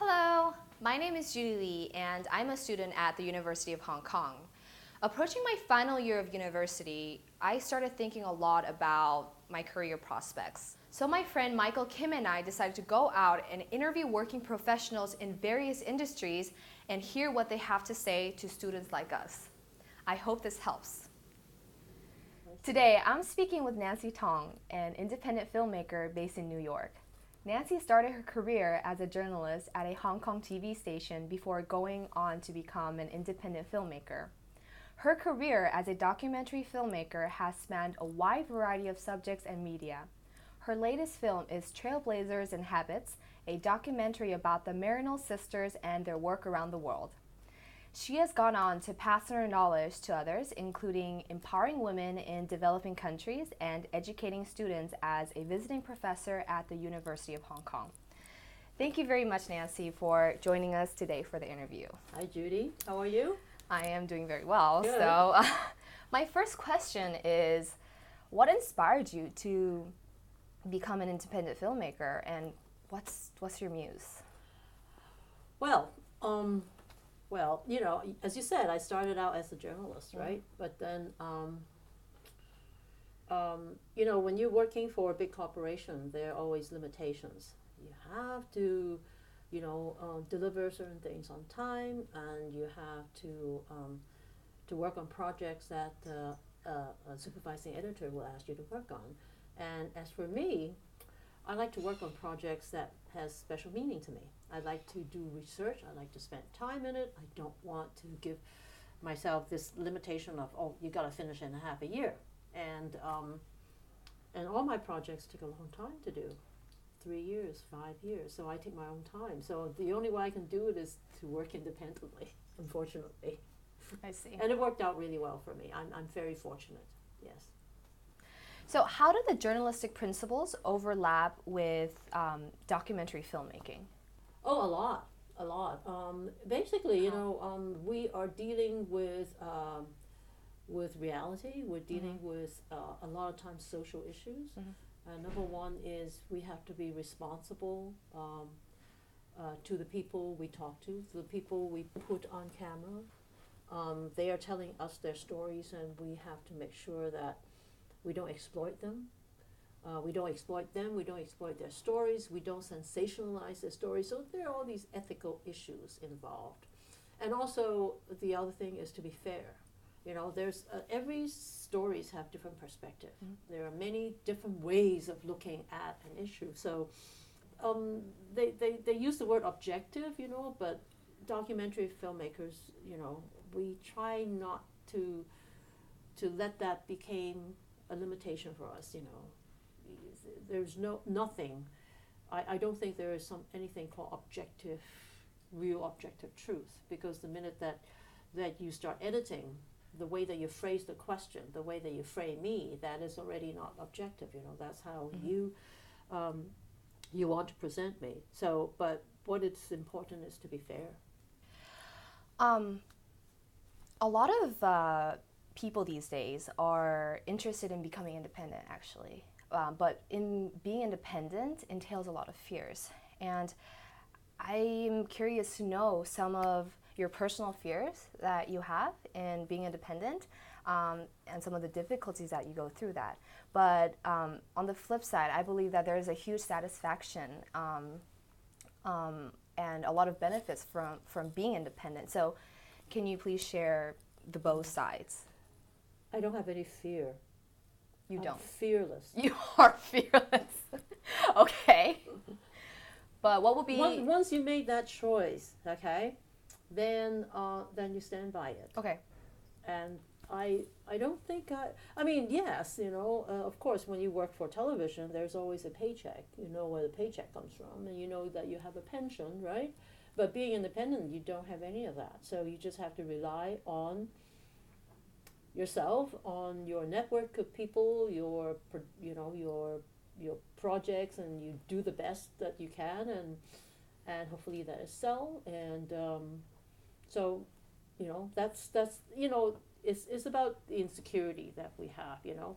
Hello, my name is Judy Lee and I'm a student at the University of Hong Kong. Approaching my final year of university, I started thinking a lot about my career prospects. So my friend Michael Kim and I decided to go out and interview working professionals in various industries and hear what they have to say to students like us. I hope this helps. Today, I'm speaking with Nancy Tong, an independent filmmaker based in New York. Nancy started her career as a journalist at a Hong Kong TV station before going on to become an independent filmmaker. Her career as a documentary filmmaker has spanned a wide variety of subjects and media. Her latest film is Trailblazers and Habits, a documentary about the Maryknoll sisters and their work around the world. She has gone on to pass on her knowledge to others, including empowering women in developing countries and educating students as a visiting professor at the University of Hong Kong. Thank you very much, Nancy, for joining us today for the interview. Hi, Judy. How are you? I am doing very well. Good. So, my first question is, what inspired you to become an independent filmmaker, and what's your muse? Well, you know, as you said, I started out as a journalist, right? But then, you know, when you're working for a big corporation, there are always limitations. You have to, you know, deliver certain things on time, and you have to work on projects that a supervising editor will ask you to work on. And as for me, I like to work on projects that has special meaning to me. I like to do research. I like to spend time in it. I don't want to give myself this limitation of, oh, you got to finish in half a year. And all my projects take a long time to do, 3 years, 5 years. So I take my own time. So the only way I can do it is to work independently, unfortunately. I see. And it worked out really well for me. I'm very fortunate, yes. So how do the journalistic principles overlap with documentary filmmaking? Oh, a lot. Basically, you know, we are dealing with reality. We're dealing with a lot of times social issues. Number one is we have to be responsible to the people we talk to the people we put on camera. They are telling us their stories, and we have to make sure that we don't exploit them. We don't exploit them, we don't exploit their stories, we don't sensationalize their stories. So there are all these ethical issues involved. And also, the other thing is to be fair. You know, there's every stories have different perspective. There are many different ways of looking at an issue. So they use the word objective, you know, but documentary filmmakers, you know, we try not to let that become a limitation for us, you know. There's nothing. I don't think there is anything called real objective truth, because the minute that you start editing, the way that you phrase the question, the way that you frame me, that is already not objective. You know, that's how you want to present me. So, but what is important is to be fair. A lot of people these days are interested in becoming independent, actually. But in being independent entails a lot of fears. And I'm curious to know some of your personal fears that you have in being independent, and some of the difficulties that you go through that. But on the flip side, I believe that there is a huge satisfaction and a lot of benefits from being independent. So can you please share the both sides? I don't have any fear. You I'm don't. Fearless. You are fearless. Okay. But what would be... Once you made that choice, okay, then you stand by it. Okay. And I don't think I mean, yes, you know, of course, when you work for television, there's always a paycheck. You know where the paycheck comes from, and you know that you have a pension, right? But being independent, you don't have any of that. So you just have to rely on yourself, on your network of people, your projects, and you do the best that you can, and hopefully that is sell. And so, you know, that's you know, it's about the insecurity that we have, you know,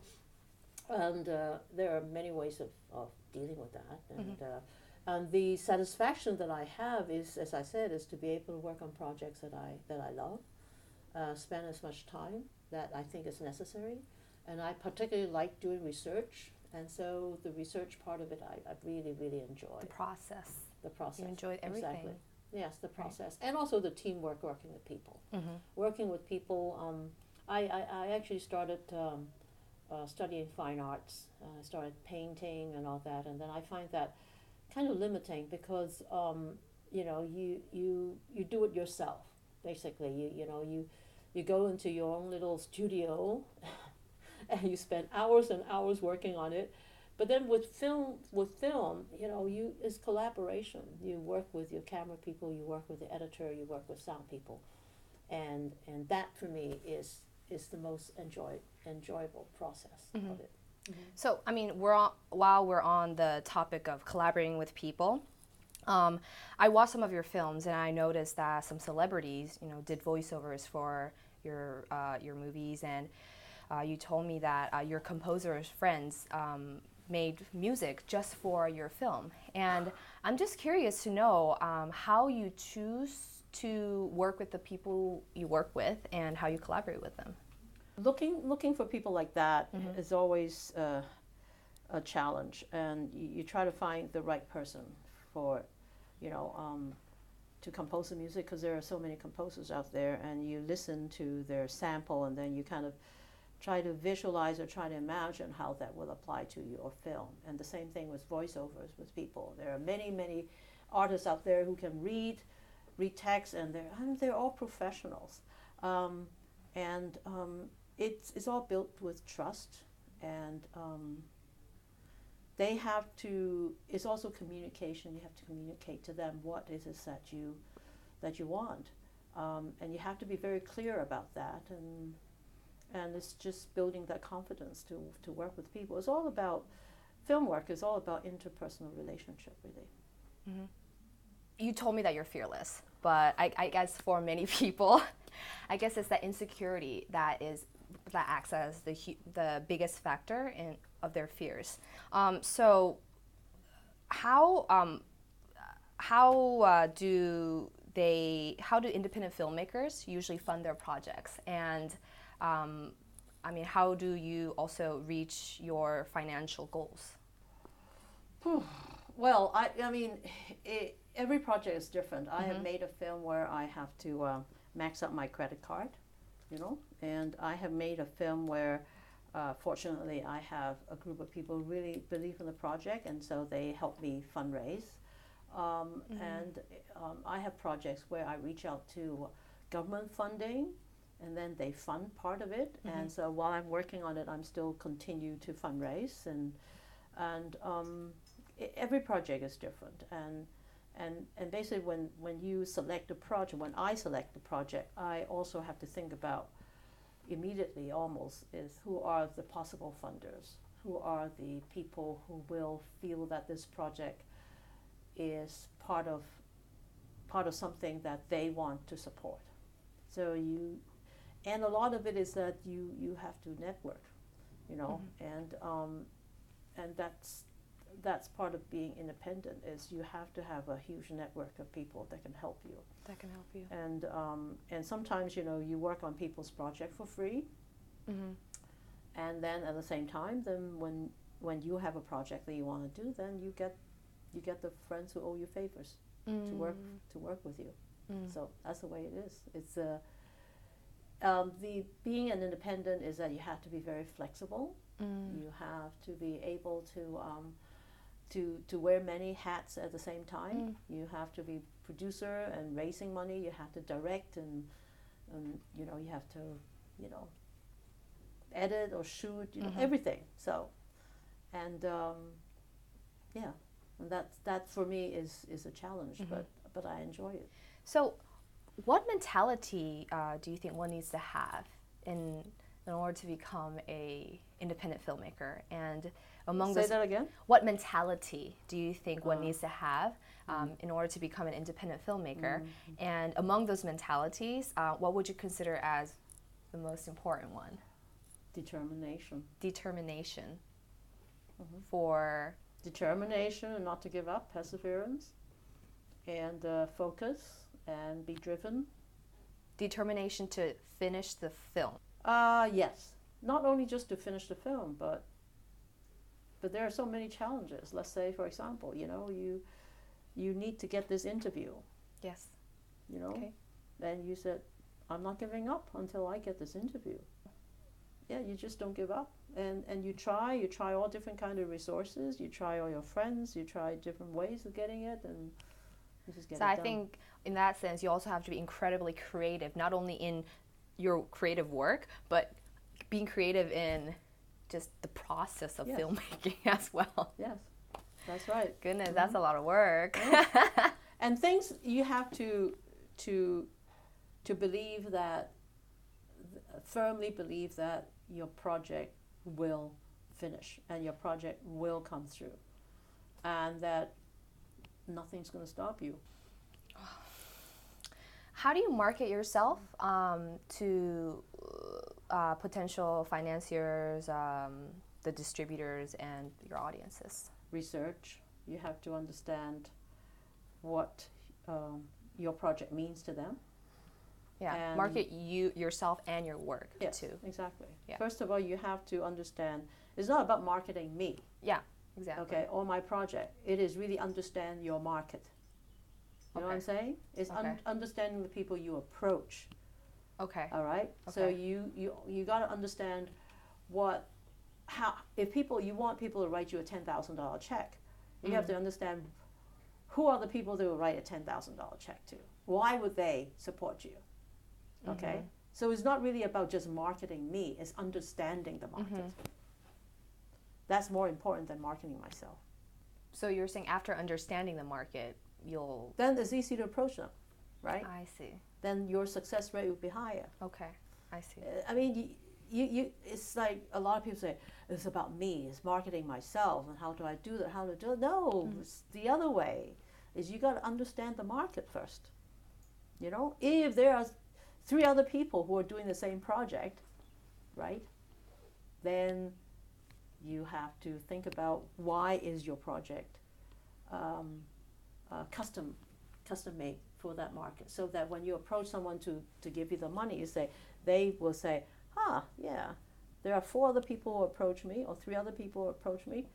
and there are many ways of dealing with that, and And the satisfaction that I have is, as I said, is to be able to work on projects that I love, spend as much time that I think is necessary, and I particularly like doing research, and so the research part of it I really, really enjoy. The process. The process. You enjoyed everything. Exactly. Yes, the process, and also the teamwork, working with people. Working with people. I actually started studying fine arts. Started painting and all that, and then I find that kind of limiting because you do it yourself basically. You go into your own little studio and you spend hours and hours working on it. But then with film, it's collaboration. You work with your camera people, you work with the editor, you work with sound people, and that for me is the most enjoyable process of it. So, I mean, while we're on the topic of collaborating with people, I watched some of your films and I noticed that some celebrities, did voiceovers for your movies, and you told me that your composer's friends made music just for your film. And I'm just curious to know how you choose to work with the people you work with and how you collaborate with them. Looking for people like that is always a challenge, and you try to find the right person for, to compose the music, because there are so many composers out there, and you listen to their sample, and then you kind of try to visualize or try to imagine how that will apply to your film. And the same thing with voiceovers with people. There are many, many artists out there who can read text, and they're all professionals. It's all built with trust, and they have to. It's also communication. You have to communicate to them what it is that you want, and you have to be very clear about that. And it's just building that confidence to work with people. It's all about film work. Is all about interpersonal relationship, really. You told me that you're fearless, but I guess for many people, I guess it's that insecurity that acts as the biggest factor of their fears. So how do independent filmmakers usually fund their projects? And how do you also reach your financial goals? Well, every project is different. I have made a film where I have to max out my credit card, and I have made a film where, fortunately, I have a group of people who really believe in the project, and so they help me fundraise. And I have projects where I reach out to government funding, and then they fund part of it. And so while I'm working on it, I'm still continue to fundraise, and every project is different. And basically, when you select a project, when I select the project, I also have to think about immediately almost is who are the possible funders, who are the people who will feel that this project is part of something that they want to support. So and a lot of it is that you have to network, and that's part of being independent, is you have to have a huge network of people that can help you. And sometimes you work on people's project for free, and then at the same time, then when you have a project that you want to do, then you get the friends who owe you favors to work with you. So that's the way it is. It's the being an independent is that you have to be very flexible. You have to be able to wear many hats at the same time. You have to be producer and raising money. You have to direct and you have to edit or shoot everything. So and and that for me is a challenge, but I enjoy it. So what mentality do you think one needs to have in order to become a independent filmmaker? And Say that again? What mentality do you think one needs to have in order to become an independent filmmaker? And among those mentalities, what would you consider as the most important one? Determination. Determination. For determination and not to give up, perseverance, and focus and be driven. Determination to finish the film. Yes, not only just to finish the film, but there are so many challenges. Let's say, for example, you need to get this interview. Yes. Okay. And you said, I'm not giving up until I get this interview. Yeah, you just don't give up. And you try all different kind of resources, you try all your friends, you try different ways of getting it, and you just get it done. So I think in that sense, you also have to be incredibly creative, not only in your creative work, but being creative in just the process of filmmaking as well. Yes, that's right. Goodness, that's a lot of work. Yeah. And things you have to believe that, firmly believe that your project will finish and your project will come through, and that nothing's going to stop you. How do you market yourself to potential financiers, the distributors, and your audiences? Research. You have to understand what your project means to them. Yeah, and market yourself and your work too. Exactly. Yeah. First of all, you have to understand, it's not about marketing me. Yeah, exactly. Okay, or my project. It is really understand your market. You know what I'm saying? It's understanding the people you approach. Okay. All right. Okay. So you got to understand if you want people to write you a $10,000 check, you have to understand who are the people that will write a $10,000 check to. Why would they support you? Okay. So it's not really about just marketing me. It's understanding the market. That's more important than marketing myself. So you're saying after understanding the market, then it's easy to approach them, right? I see. Then your success rate will be higher. Okay, I see. I mean, it's like a lot of people say, it's about me, it's marketing myself, and how do I do that, how to do it? No, it's the other way, is you got to understand the market first. If there are 3 other people who are doing the same project, right, then you have to think about why is your project custom made for that market, so that when you approach someone to give you the money, they will say, yeah, there are 4 other people who approach me, or 3 other people who approach me.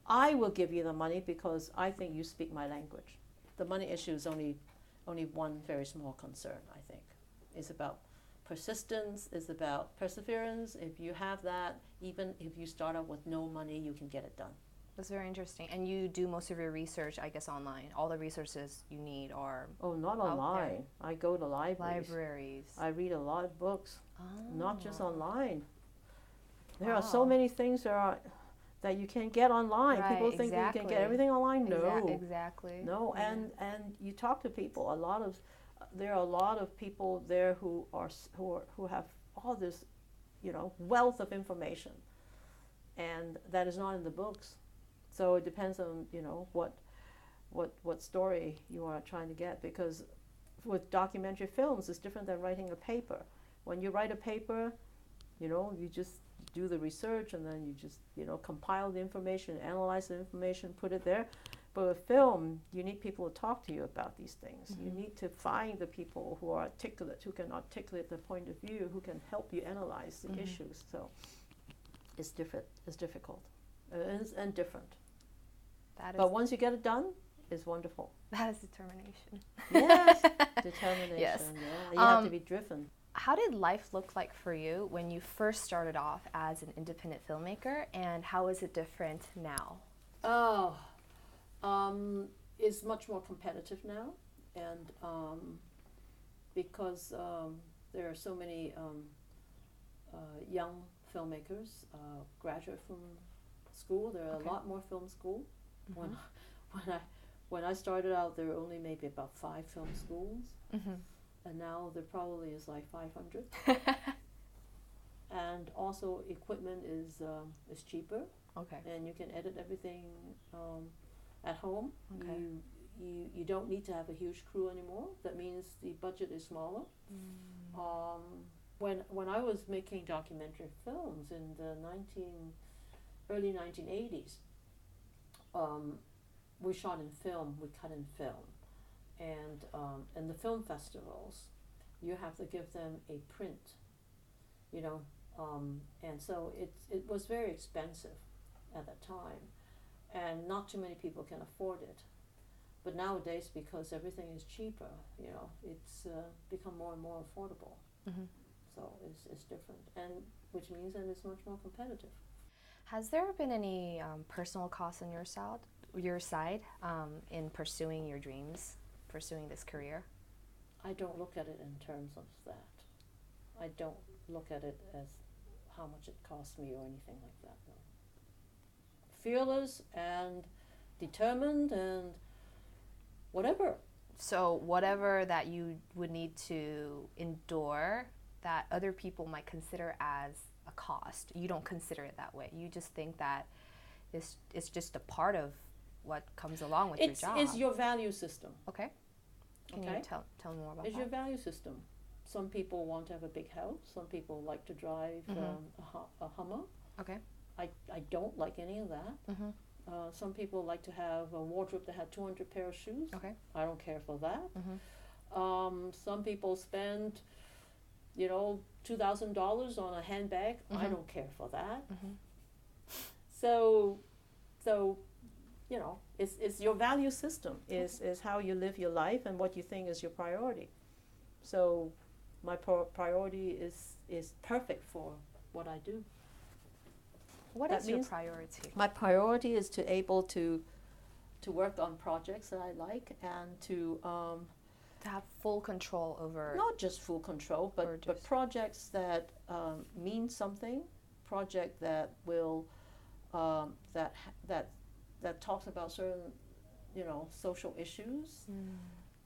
I will give you the money because I think you speak my language. The money issue is only one very small concern, I think. It's about persistence, it's about perseverance. If you have that, even if you start out with no money, you can get it done. That's very interesting. And you do most of your research, I guess, online. All the resources you need are not online. I go to libraries. I read a lot of books, not just online. There are so many things that you can't get online. Right, people think that you can get everything online. No, exactly. No, and you talk to people. There are a lot of people there who have all this, wealth of information, and that is not in the books. So it depends on what story you are trying to get, because with documentary films it's different than writing a paper. When you write a paper, you just do the research and then you just compile the information, analyze the information, put it there. But with film, you need people to talk to you about these things. You need to find the people who are articulate, who can articulate the point of view, who can help you analyze the issues. So it's different. It's difficult and different. But once you get it done, it's wonderful. That is determination. Yes, determination. Yes. Yeah. You have to be driven. How did life look like for you when you first started off as an independent filmmaker, and how is it different now? It's much more competitive now, and because there are so many young filmmakers graduate from school. There are a lot more film school. When I started out, there were only maybe about 5 film schools, and now there probably is like 500. And also equipment is cheaper. Okay. And you can edit everything at home. Okay. You don't need to have a huge crew anymore. That means the budget is smaller. When I was making documentary films in the early 1980s, um, we shot in film, we cut in film, and in the film festivals, you have to give them a print, you know, and so it was very expensive at that time, and not too many people can afford it. But nowadays, because everything is cheaper, you know, it's become more and more affordable. Mm-hmm. So it's different, and which means that it's much more competitive. Has there been any personal costs on your side in pursuing your dreams, pursuing this career? I don't look at it in terms of that. I don't look at it as how much it costs me or anything like that. No. Fearless and determined and whatever. So whatever that you would need to endure that other people might consider as a cost, you don't consider it that way. You just think that it's just a part of what comes along with your job. It's your value system. Okay. Can you tell me more about It's that? your value system. Some people want to have a big house. Some people like to drive a Hummer. Okay. I don't like any of that. Mm-hmm. Some people like to have a wardrobe that had 200 pair of shoes. Okay. I don't care for that. Mm-hmm. Some people spend, you know, $2,000 on a handbag. Mm-hmm. I don't care for that. Mm-hmm. So, you know, it's your value system. Is how you live your life and what you think is your priority. So, my priority is perfect for what I do. What is your priority? My priority is to able to work on projects that I like and to have full control over. Not just full control, but projects that mean something, project that will that talks about certain, you know, social issues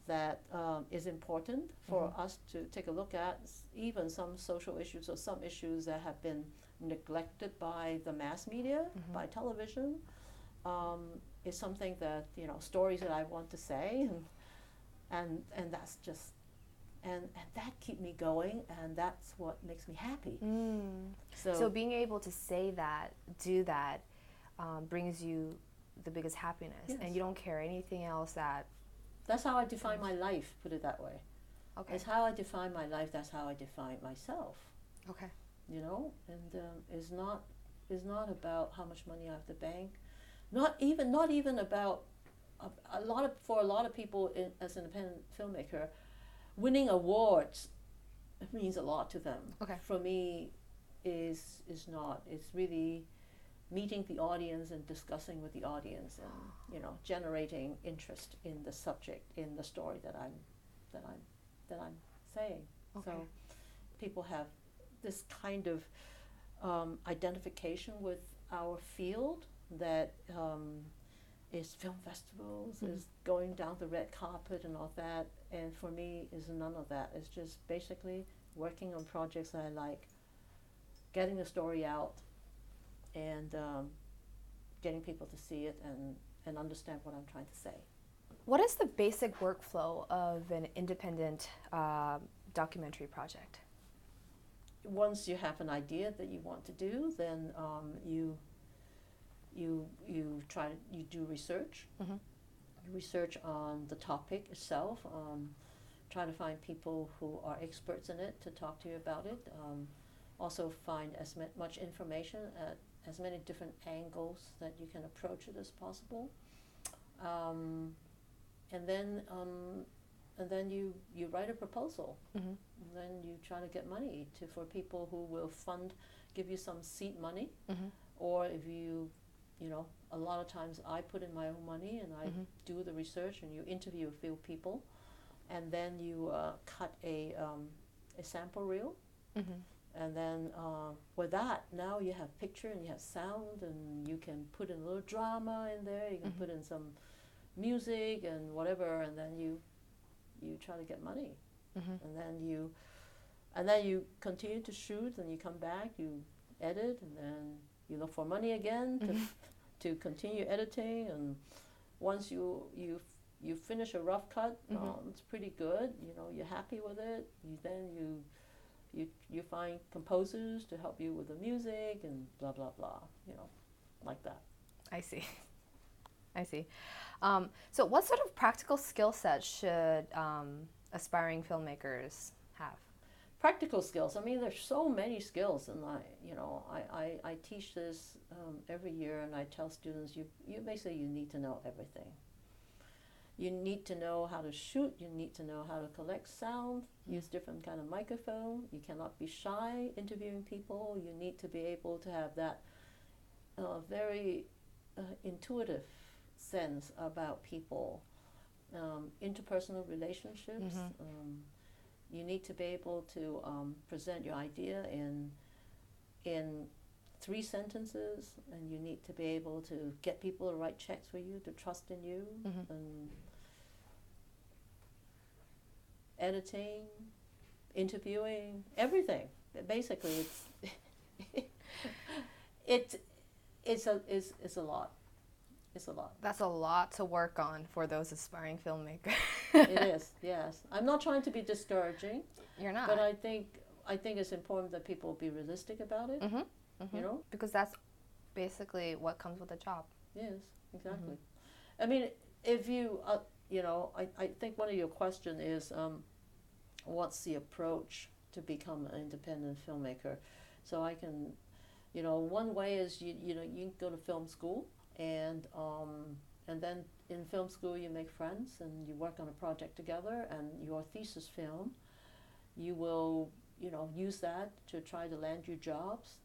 that is important for us to take a look at, even some social issues or some issues that have been neglected by the mass media, by television, is something that, you know, stories that I want to say, and that's just, and that keep me going, and that's what makes me happy. So being able to say that, do that, brings you the biggest happiness, yes. And you don't care anything else that. That's how I define my life, put it that way. Okay. It's how I define my life, that's how I define myself. Okay. You know, and is not about how much money I have to bank, not even about for a lot of people as an independent filmmaker, winning awards, it means a lot to them. Okay. For me, is not. It's really meeting the audience and discussing with the audience, and you know, generating interest in the subject, in the story that I'm saying. Okay. So people have this kind of identification with our field that is film festivals, is going down the red carpet and all that, and for me is none of that. It's just basically working on projects that I like, getting the story out, and getting people to see it and understand what I'm trying to say. What is the basic workflow of an independent documentary project? Once you have an idea that you want to do, then you do research. Research on the topic itself. Try to find people who are experts in it to talk to you about it. Also find as much information at as many different angles that you can approach it as possible. And then you write a proposal. And then you try to get money for people who will give you some seed money, or if you know, a lot of times I put in my own money and I do the research, and you interview a few people, and then you cut a sample reel, and then with that, now you have picture and you have sound, and you can put in a little drama in there. You can put in some music and whatever, and then you try to get money, and then you continue to shoot, and you come back, you edit, and then you look for money again to continue editing, and once you finish a rough cut, it's pretty good. You know, you're happy with it. You find composers to help you with the music and blah blah blah. You know, like that. I see. I see. So what sort of practical skill sets should aspiring filmmakers have? Practical skills. I mean, there's so many skills, and I teach this every year, and I tell students, you basically you need to know everything. You need to know how to shoot. You need to know how to collect sound. Use different kind of microphone. You cannot be shy interviewing people. You need to be able to have that very intuitive sense about people, interpersonal relationships. You need to be able to present your idea in 3 sentences, and you need to be able to get people to write checks for you, to trust in you, and editing, interviewing, everything. Basically, it's a lot. It's a lot. That's a lot to work on for those aspiring filmmakers. It is, yes. I'm not trying to be discouraging. You're not. But I think it's important that people be realistic about it. You know, because that's basically what comes with a job. Yes, exactly. I mean, if you I think one of your question is what's the approach to become an independent filmmaker? So I can, one way is you can go to film school, and then in film school you make friends and you work on a project together, and your thesis film, you will use that to try to land you jobs,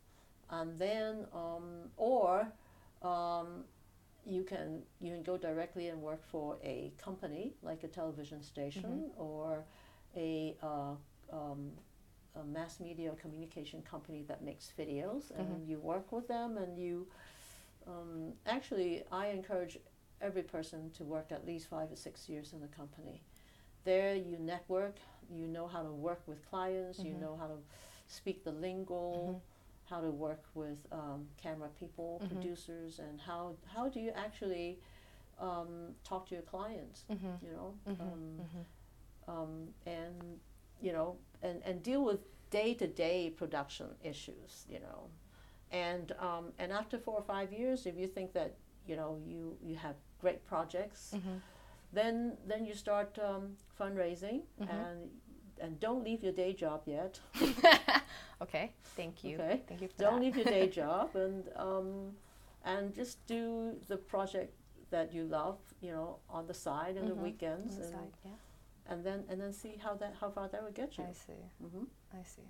and then you can go directly and work for a company like a television station or a mass media communication company that makes videos, and you work with them, and you actually I encourage every person to work at least 5 or 6 years in a company. There you network, you know how to work with clients, you know how to speak the lingo, how to work with camera people, producers, and how do you actually talk to your clients, and deal with day-to-day production issues, and after 4 or 5 years, if you think that you have great projects, then you start fundraising, and don't leave your day job yet. Okay, thank you. Okay, thank you for don't that. leave your day job, and just do the project that you love, on the side in the weekends, On the side, yeah. and then see how far that would get you. I see. I see.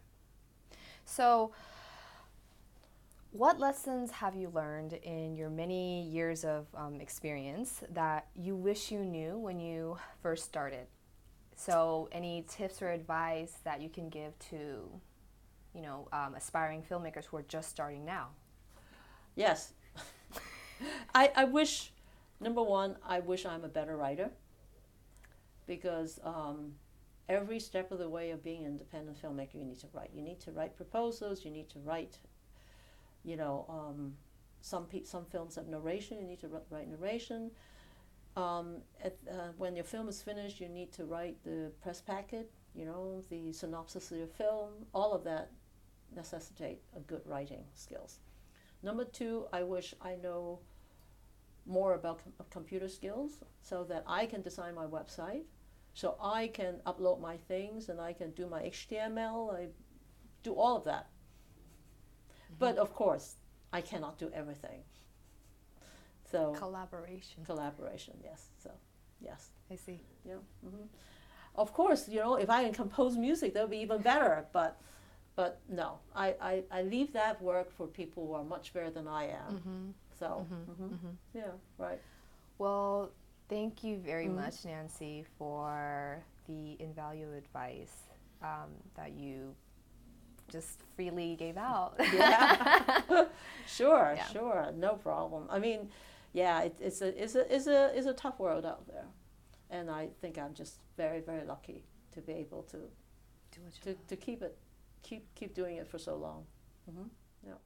So, what lessons have you learned in your many years of experience that you wish you knew when you first started? So, any tips or advice that you can give to, aspiring filmmakers who are just starting now? Yes. I wish, number one, I wish I'm a better writer, because every step of the way of being an independent filmmaker, you need to write. You need to write proposals, you need to write, some films have narration, you need to write narration. When your film is finished, you need to write the press packet, the synopsis of your film. All of that necessitate a good writing skills. Number two, I wish I know more about computer skills so that I can design my website, so I can upload my things, and I can do my HTML, I do all of that. But of course, I cannot do everything. So collaboration, yes. So, yes. I see. Yeah. Of course, if I can compose music, that would be even better. But no, I leave that work for people who are much better than I am. So, yeah, right. Well, thank you very much, Nancy, for the invaluable advice that you just freely gave out. Yeah. Sure, no problem. I mean, yeah, it's a tough world out there, and I think I'm just very, very lucky to be able to keep doing it for so long. Yeah.